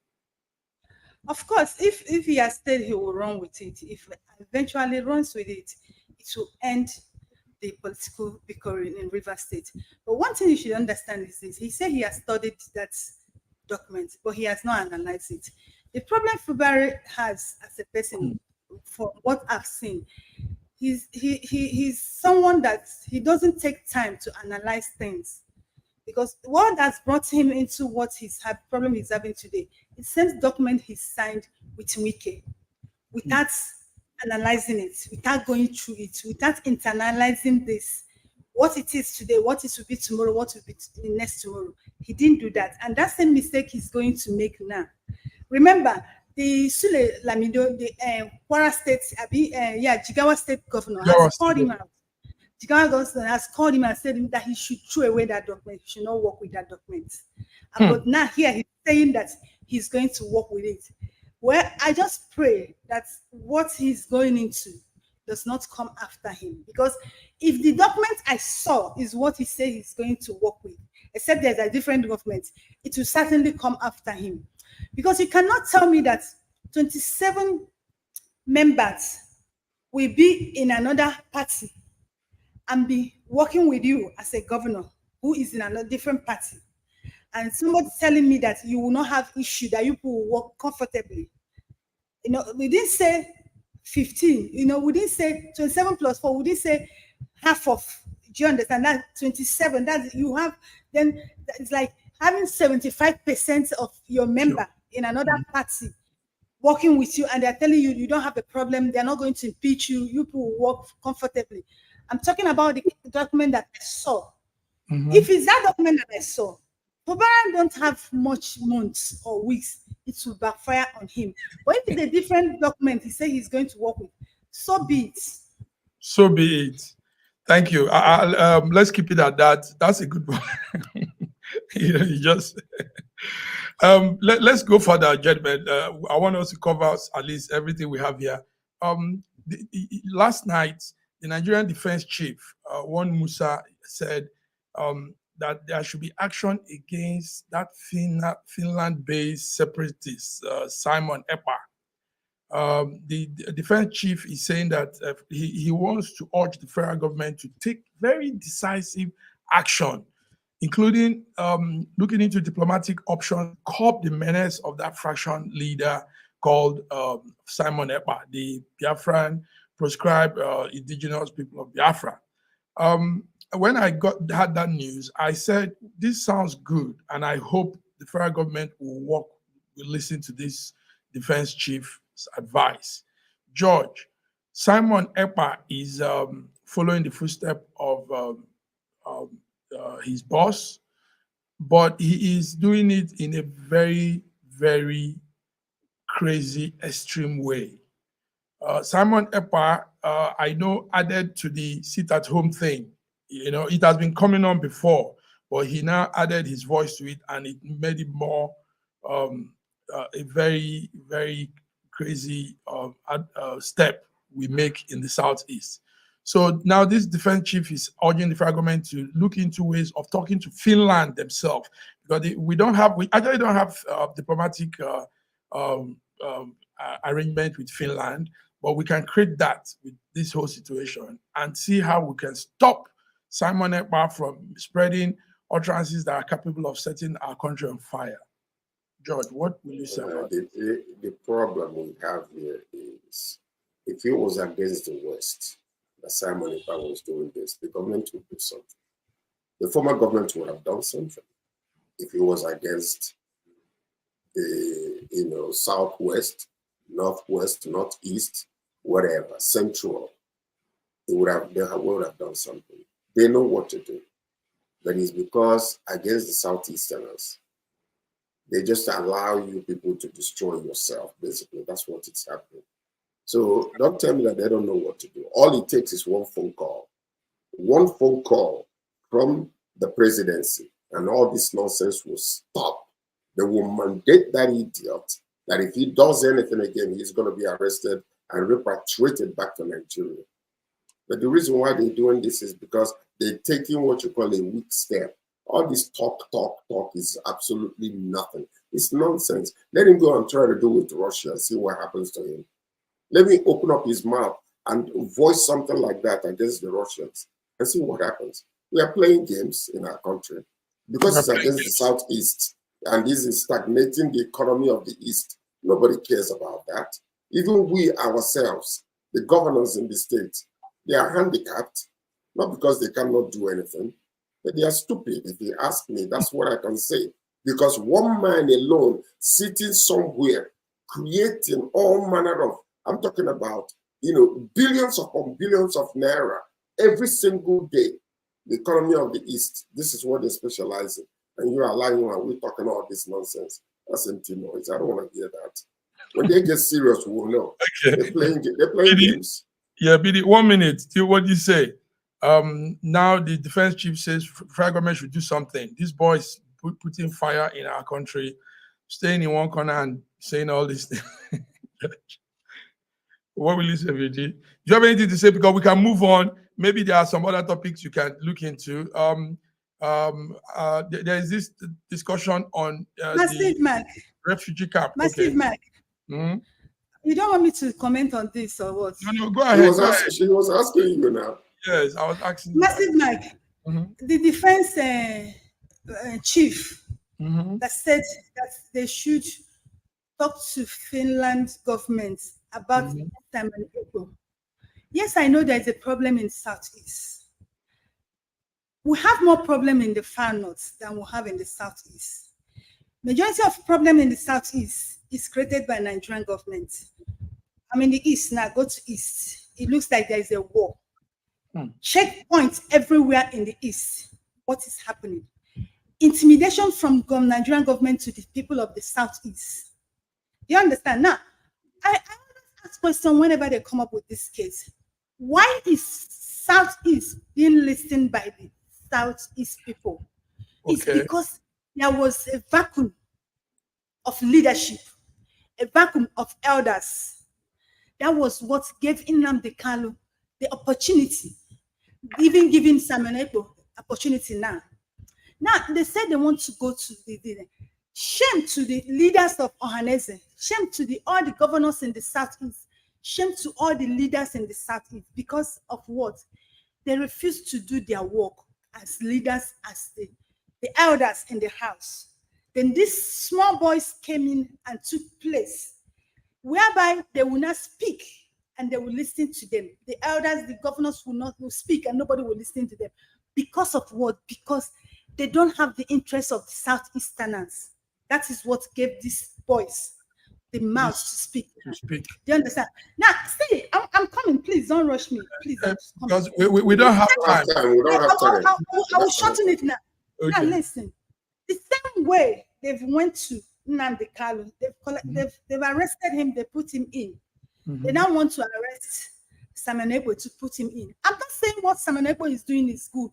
Of course, if he has said he will run with it, if eventually runs with it, it will end the political bickering in River State. But one thing you should understand is this: he said he has studied that document, but he has not analyzed it. The problem Fubara has as a person, from what I've seen, he's someone that he doesn't take time to analyze things. Because what has brought him into what problem he's having today, it same document he signed with Wike, without analyzing it, without going through it, without internalizing this, what it is today, what it will be tomorrow, what will be next tomorrow. He didn't do that, and that's the mistake he's going to make now. Remember, the Sule Lamido, the Kwara State, Jigawa State governor has called him out. Jigawa governor has called him and said that he should throw away that document. He should not work with that document. But now here he's saying that he's going to work with it. Well, I just pray that what he's going into does not come after him. Because if the document I saw is what he said he's going to work with, except there's a different government, it will certainly come after him. Because you cannot tell me that 27 members will be in another party and be working with you as a governor who is in another different party, and somebody telling me that you will not have issue, that you will work comfortably. You know, we didn't say 15, you know, we didn't say 27 plus 4, we didn't say half of, do you understand? That 27, that you have, then it's like having 75% of your member in another party working with you, and they're telling you you don't have a problem, they're not going to impeach you, you will work comfortably. I'm talking about the document that I saw. If it's that document that I saw, Fubara don't have much months or weeks, it will backfire on him. But if it's a different document he says he's going to work with, so be it.
So be it. Thank you. Let's keep it at that. That's a good one. you just let's go further, gentlemen. I want us to cover at least everything we have here. Last night, the Nigerian Defense Chief, One Musa, said that there should be action against that Finland-based separatist, Simon Ekpa. The Defense Chief is saying that he wants to urge the federal government to take very decisive action, including looking into diplomatic options, curb the menace of that faction leader called Simon Ekpa, the Biafran proscribed indigenous people of Biafra. When I had that news, I said, this sounds good, and I hope the federal government will listen to this defense chief's advice. George, Simon Ekpa is following the footsteps of his boss, but he is doing it in a very, very crazy, extreme way. Simon Ekpa, I know, added to the sit-at-home thing. You know, it has been coming on before, but he now added his voice to it, and it made it more a very, very crazy step we make in the Southeast. So now this defense chief is urging the federal government to look into ways of talking to Finland themselves, because we actually don't have diplomatic arrangement with Finland, but we can create that with this whole situation and see how we can stop Simon Ekpa from spreading utterances that are capable of setting our country on fire. George, what will you say about it?
The problem we have here is, if it was against the West that Simon Ekpa was doing this, the government would do something. The former government would have done something. If it was against the Southwest, Northwest, Northeast, whatever, Central, they would have done something. They know what to do. But it's because against the Southeasterners, they just allow you people to destroy yourself, basically. That's what it's happening. So don't tell me that they don't know what to do. All it takes is one phone call. One phone call from the presidency, and all this nonsense will stop. They will mandate that idiot that if he does anything again, he's going to be arrested and repatriated back to Nigeria. But the reason why they're doing this is because they're taking what you call a weak step. All this talk is absolutely nothing. It's nonsense. Let him go and try to do with Russia and see what happens to him. Let me open up his mouth and voice something like that against the Russians and see what happens. We are playing games in our country because it's against the Southeast, and this is stagnating the economy of the East. Nobody cares about that. Even we ourselves, the governors in the state, they are handicapped, not because they cannot do anything, but they are stupid. If you ask me, that's what I can say. Because one man alone sitting somewhere, creating all manner of, I'm talking about, billions upon billions of naira every single day. The economy of the East, this is what they specialize in. And you are lying and we're talking all this nonsense. That's empty noise. I don't want to hear that. When they get serious, we will know. Okay. They're playing games.
Yeah, BD, 1 minute. What do you say? Now the defense chief says federal government should do something. These boys putting fire in our country, staying in one corner and saying all these things. What will you say, BD? Do you have anything to say? Because we can move on. Maybe there are some other topics you can look into. There is this discussion on
the
refugee camp.
Massive Mac. Mm-hmm. You don't want me to comment on this or what?
No, go ahead.
She was asking you now.
Yes, I was asking.
Massive Mac, the defense chief that said that they should talk to Finland government about time and Ekpa. Yes, I know there is a problem in Southeast. We have more problem in the far north than we have in the Southeast. Majority of problem in the Southeast is created by Nigerian government. I'm in the East now, go to East. It looks like there is a war. Checkpoints everywhere in the East. What is happening? Intimidation from Nigerian government to the people of the Southeast. You understand? Now, I always ask question whenever they come up with this case. Why is Southeast being listened by the Southeast people? Okay. It's because there was a vacuum of leadership, a vacuum of elders. That was what gave Nnamdi Kanu the opportunity, even giving Simon Ekpa opportunity now. Now, they said they want to go to the shame to the leaders of Ohanese, shame to all the governors in the Southeast, shame to all the leaders in the Southeast, because of what? They refused to do their work as leaders, as the elders in the house. Then these small boys came in and took place, whereby they will not speak and they will listen to them. The elders, the governors will speak and nobody will listen to them. Because of what? Because they don't have the interests of the Southeasterners. That is what gave these boys the mouth to speak. Do you understand? Now, see, I'm coming. Please don't rush me. Please.
Because we don't have time.
We don't have time.
I will shorten it now. Okay. Now, listen. The same way they've went to Nnamdi Kanu, they've arrested him, they put him in. They now want to arrest Simon Ekpa to put him in. I'm not saying what Simon Ekpa is doing is good.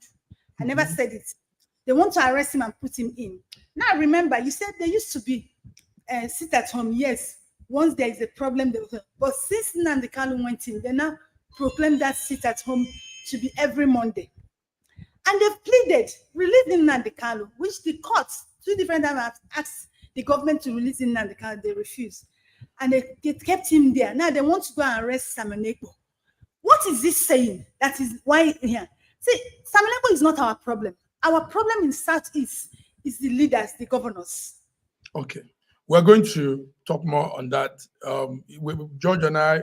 I never said it. They want to arrest him and put him in. Now, remember, you said they used to be sit at home. Yes, once there is a problem, but since Nnamdi Kanu went in, they now proclaim that sit at home to be every Monday. And they've pleaded, release Nnamdi Kanu, which the courts, 2 different times have asked the government to release Nnamdi Kanu, they refused. And they kept him there. Now they want to go and arrest Simon Ekpa. What is this saying? That is why here. See, Simon Ekpa is not our problem. Our problem in Southeast is the leaders, the governors.
Okay. We're going to talk more on that. George and I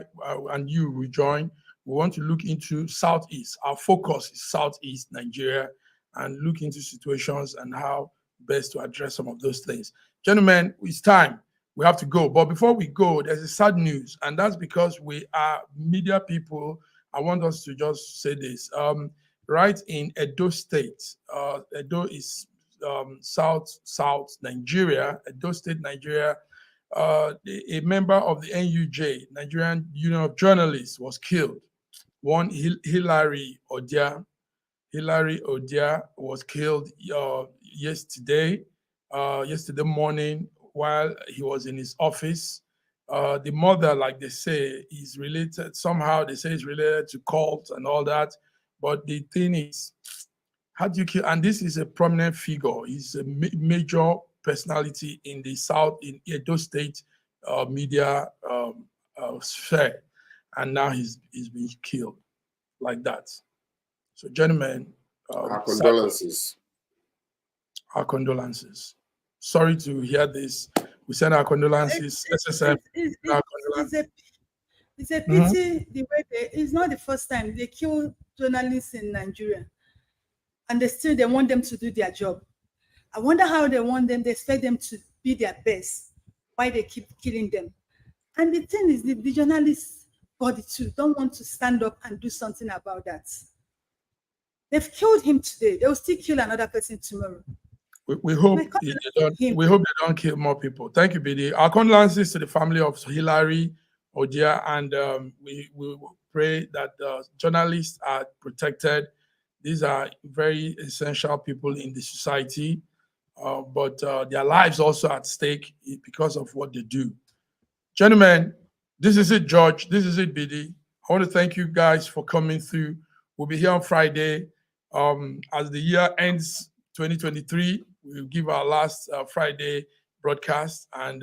and you will join. We want to look into Southeast. Our focus is Southeast Nigeria and look into situations and how best to address some of those things. Gentlemen, it's time. We have to go. But before we go, there's a sad news, and that's because we are media people. I want us to just say this. Right in Edo State, Edo is South Nigeria, Edo State, Nigeria. A member of the NUJ, Nigerian Union of Journalists, was killed. One Hilary Odia was killed yesterday morning while he was in his office. The mother, like they say, is related somehow. They say it's related to cult and all that. But the thing is, how do you kill? And this is a prominent figure. He's a major personality in the South, in Edo State media sphere, and now he's being killed like that. So, gentlemen,
our condolences.
Our condolences. Sorry to hear this. We send our condolences. SSM.
It's a pity the way it's not the first time they kill journalists in Nigeria, and they want them to do their job. I wonder how they want them. They expect them to be their best. Why they keep killing them? And the thing is, the journalists' body too don't want to stand up and do something about that. They've killed him today. They will still kill another person tomorrow.
We hope they don't kill more people. Thank you, BD. Our condolences to the family of Hilary Odia, and we pray that journalists are protected. These are very essential people in the society, but their lives also at stake because of what they do. Gentlemen, this is it, George. This is it, BD. I want to thank you guys for coming through. We'll be here on Friday. As the year ends 2023, we'll give our last Friday broadcast, and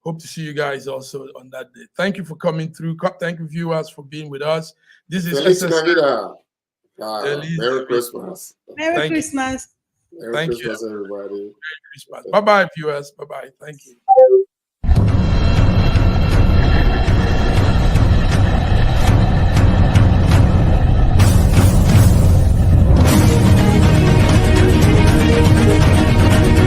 hope to see you guys also on that day. Thank you for coming through. Thank you, viewers, for being with us. This is
Merry Christmas.
Merry Christmas.
Merry Christmas, everybody.
Merry Christmas. Bye-bye, viewers. Bye-bye. Thank you.